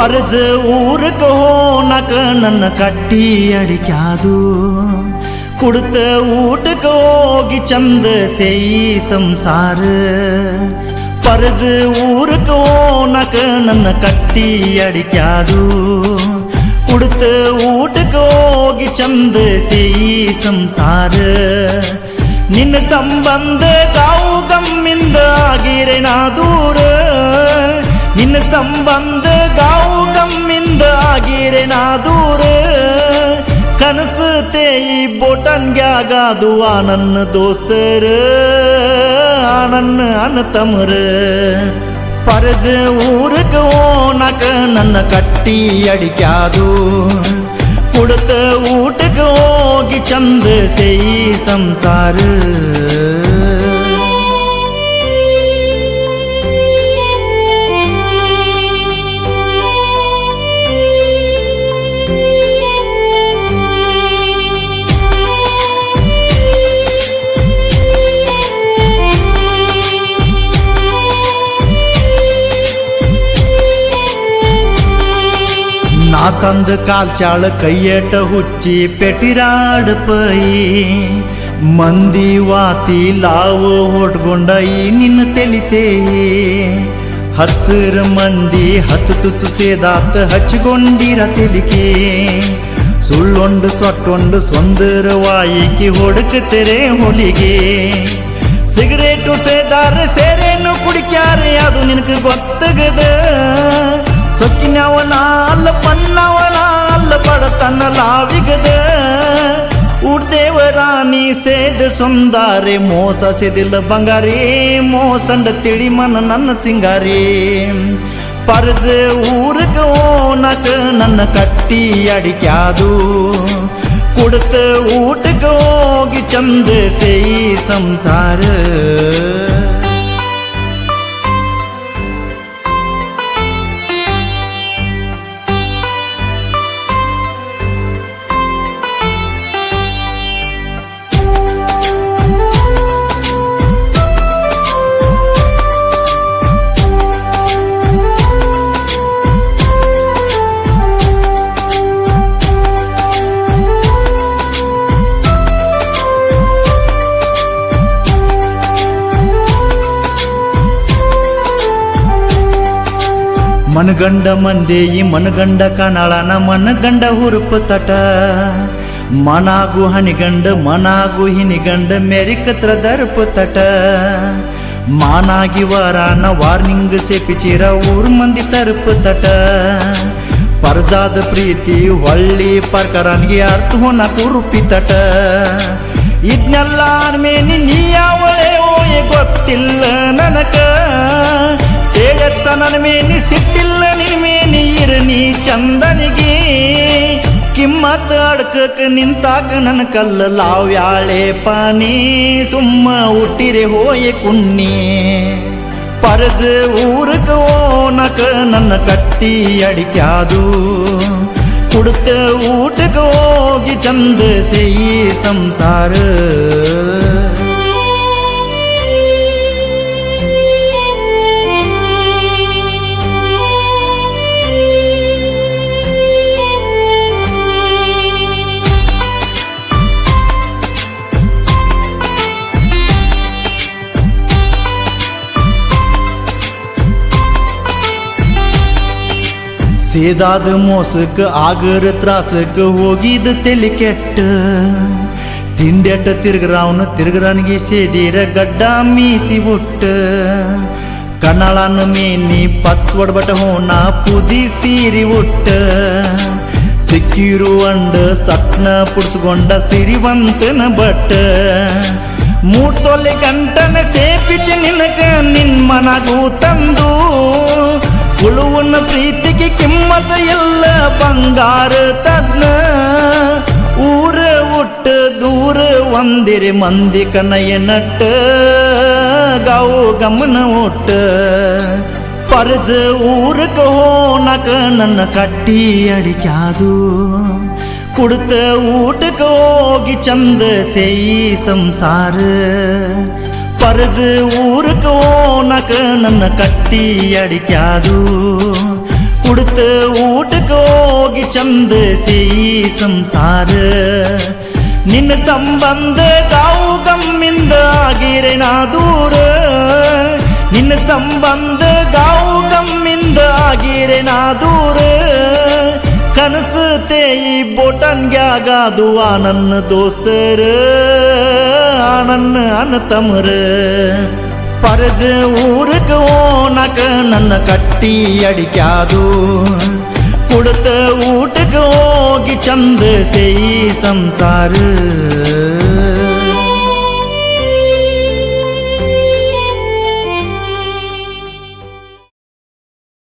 ಪರಜ ಊರಕ ಹೋನಕ ನನ್ನ ಕಟ್ಟಿ ಅಡಿಕ್ಯಾದು ಕುಡ್ತ ಊಟಕ ಹೋಗಿ ಚಂದ ಸೇಯಿ ಸಂಸಾರ ಪರಜ ಊರಕ ಹೋನಕ ನನ್ನ ಕಟ್ಟಿ ಅಡಿಕ್ಯಾದು ಕುಡ್ತ ಊಟಕ ಹೋಗಿ ಚಂದ ಸೇಯಿ ಸಂಸಾರ ನಿನ್ನ ಸಂಬಂಧ ಕಾವು ಗಮ್ಮಿಂದ ಆಗಿರೆ ನಾ ದೂರ ನಿನ್ನ ಸಂಬಂಧ ಗಾವು ಗಮ್ಮಿಂದ ಆಗಿರೆ ನಾ ದೂರ ಕನಸು ತೇಯಿ ಬೋಟನ್ಗ್ಯಾಗಾದು ಆ ನನ್ನ ದೋಸ್ತರ ಆ ನನ್ನ ಅಣ್ಣ ತಮ್ಮರ ಪರಜ ಊರಕ ಹೋನಕ ನನ್ನ ಕಟ್ಟಿ ಅಡಿಕ್ಯಾದು ಕುಡ್ತ ಊಟಕ ಹೋಗಿ ಚಂದ ಸೇಯಿ ಸಂಸಾರ ನಾ ತಂದ ಕಾಲ್ಚಾಳ ಕೈಯಟ ಹುಚ್ಚಿ ಪೆಟಿರಾಡ ಪೈ ಮಂದಿ ವಾತಿ ಲಾವು ಹೊಟ್ಕೊಂಡ ಈ ನಿನ್ನ ತೆಲಿತೇ ಹಸಿರ ಮಂದಿ ಹತ್ತು ತುತ್ತು ಸೇದಾತ ಹಚ್ಚಿಕೊಂಡಿರ ತೆಲಿಕೆ ಸುಳ್ಳೊಂಡು ಸೊಟ್ಟೊಂಡು ಸೊಂದರ ವಾಯಿಕೆ ಹೊಡಕತೆರೆ ಹೊಲಿಗೆ ಸಿಗರೇಟು ಸೇದಾರ ಸೇರೇನು ಕುಡಿಕ್ಯಾರೆ ಅದು ನಿನಗೆ ಗೊತ್ತಾಗದ ಸೊಕ್ಕಿನವನ ಅಲ್ಲ ಪನ್ನವನ ಅಲ್ಲ ಬಡತನ ಲಾವಿಗದ ಉಡ್ದೇವರಾಣಿ ಸೇದ ಸೊಂದಾರೆ ಮೋಸ ಸೆದಿಲ್ಲ ಬಂಗಾರಿ ಮೋಸಂಡ ತಿಳಿ ಮನ ನನ್ನ ಸಿಂಗಾರಿ ಪರಜ ಊರಕ ಹೋನಕ ನನ್ನ ಕಟ್ಟಿ ಅಡಿಕ್ಯಾದು ಕುಡ್ತ ಊಟಕ ಹೋಗಿ ಚಂದ ಸೇಯಿ ಸಂಸಾರ ಮನಗಂಡ ಮಂದೇಯಿ ಮನಗಂಡ ಕನಾಳನ ಮನಗಂಡ ಹುರುಪು ತಟ ಮನಾಗು ಹನಿಗಂಡ ಮನಾಗು ಹಿನಿಗಂಡ ಮೆರಿಕತ್ರ ದರ್ಪು ತಟ ಮಾನಾಗಿ ವಾರಾನ ವಾರ್ನಿಂಗ್ ಸೇಪಿಚಿರ ಊರ್ ಮಂದಿ ತರ್ಪು ತಟ ಪರ್ಜಾದ ಪ್ರೀತಿ ಹೊಳ್ಳಿ ಪರ್ಕರನ್ಗೆ ಅರ್ಥ ಹೋನ ಕುರುಪಿ ತಟ ಇದ್ನೆಲ್ಲ ಮೇನಿ ನೀ ಯಾವಳೆ ಓಯೆ ಗೊತ್ತಿಲ್ಲ ನನಕ ಸೇಗಚ್ಚ ನನ್ನ ಮೇನಿ ಸಿಟ್ಟಿಲ್ಲ ನೀ ಮೇನಿ ಇರನಿ ಚಂದನಿಗೆ ಕಿಮ್ಮತ್ ಅಡ್ಕಕ್ ನಿಂತಾಕ ನನ್ನ ಕಲ್ಲ ಲಾವ್ಯಾಳೆ ಪಾನಿ ಸುಮ್ಮ ಹುಟ್ಟಿರೆ ಹೋಯೆ ಕುನ್ನಿ ಪರಜ ಊರಕ ಹೋನಕ ನನ್ನ ಕಟ್ಟಿ ಅಡಿಕ್ಯಾದು ಕುಡ್ತ ಊಟಕ ಹೋಗಿ ಚಂದ ಸೇಯಿ ಸಂಸಾರ ಸೇದಾದ ಮೋಸಕ್ಕೆ ಆಗರ ತ್ರಾಸಕ್ಕೆ ಹೋಗಿದ ತೆಲಿ ಕೆಟ್ಟ ತಿಂಡೆಟ್ಟ ತಿರ್ಗರಾವನ ತಿರ್ಗರನಿಗೆ ಸೇದಿರ ಗಡ್ಡ ಮೀಸಿ ಉಟ್ಟ ಕನ್ನಳನ ಮೇನಿ ಪತ್ವಡ್ಬಟ ಹೋನ ಪುದಿ ಸೀರಿ ಉಟ್ಟ ಸಿಕ್ಕಿರುವಂಡ ಸಟ್ನ ಪುಡ್ಸ್ಕೊಂಡ ಸಿರಿವಂತನ ಬಟ್ಟ ಮೂಡ್ ತೊಲೆ ಗಂಟನ ಸೇಪಿಚ ನಿನಗ ನಿನ್ ಮನಗೂ ತಂದು ಉಳುವನ ಪ್ರೀತಿಗೆ ಕಿಮ್ಮತ ಎಲ್ಲ ಬಂಗಾರ ತದ್ನ ಊರ ಉಟ್ಟ ದೂರ ಒಂದಿರೆ ಮಂದಿ ಕನಯ ನಟ್ಟ ಗಾವು ಗಮನ ಒಟ್ಟ ಪರಜ ಊರಕ ಹೋನಕ ನನ್ನ ಕಟ್ಟಿ ಅಡಿಕ್ಯಾದು ಕುಡ್ತ ಊಟಕ ಹೋಗಿ ಚಂದ ಸೇಯಿ ಸಂಸಾರ ಪರಜ ಊರಕ ಹೋನಕ ನನ್ನ ಕಟ್ಟಿ ಅಡಿಕ್ಯಾದು ಕುಡ್ತ ಊಟಕ್ಕೆ ಹೋಗಿ ಚಂದ ಸೇಯಿ ಸಂಸಾರ ನಿನ್ನ ಸಂಬಂಧ ಗಾವು ಗಮ್ಮಿಂದ ಆಗಿರೆ ನಾ ದೂರ ನಿನ್ನ ಸಂಬಂಧ ಗಾವು ಗಮ್ಮಿಂದ ಆಗಿರೆ ನಾ ದೂರ ಕನಸು ತೇಯಿ ಬೋಟನ್ಗ್ಯಾಗಾದು ಆ ನನ್ನ ದೋಸ್ತರ ಆ ನನ್ನ ಅಣ್ಣ ತಮ್ಮರ ಪರಜ ಊರಕ್ಕೆ ಓನಕ ನನ್ನ ಕಟ್ಟಿ ಅಡಿಕ್ಯಾದು ಕುಡ್ತ ಊಟಕ್ಕೆ ಹೋಗಿ ಚಂದ ಸೇಯಿ ಸಂಸಾರ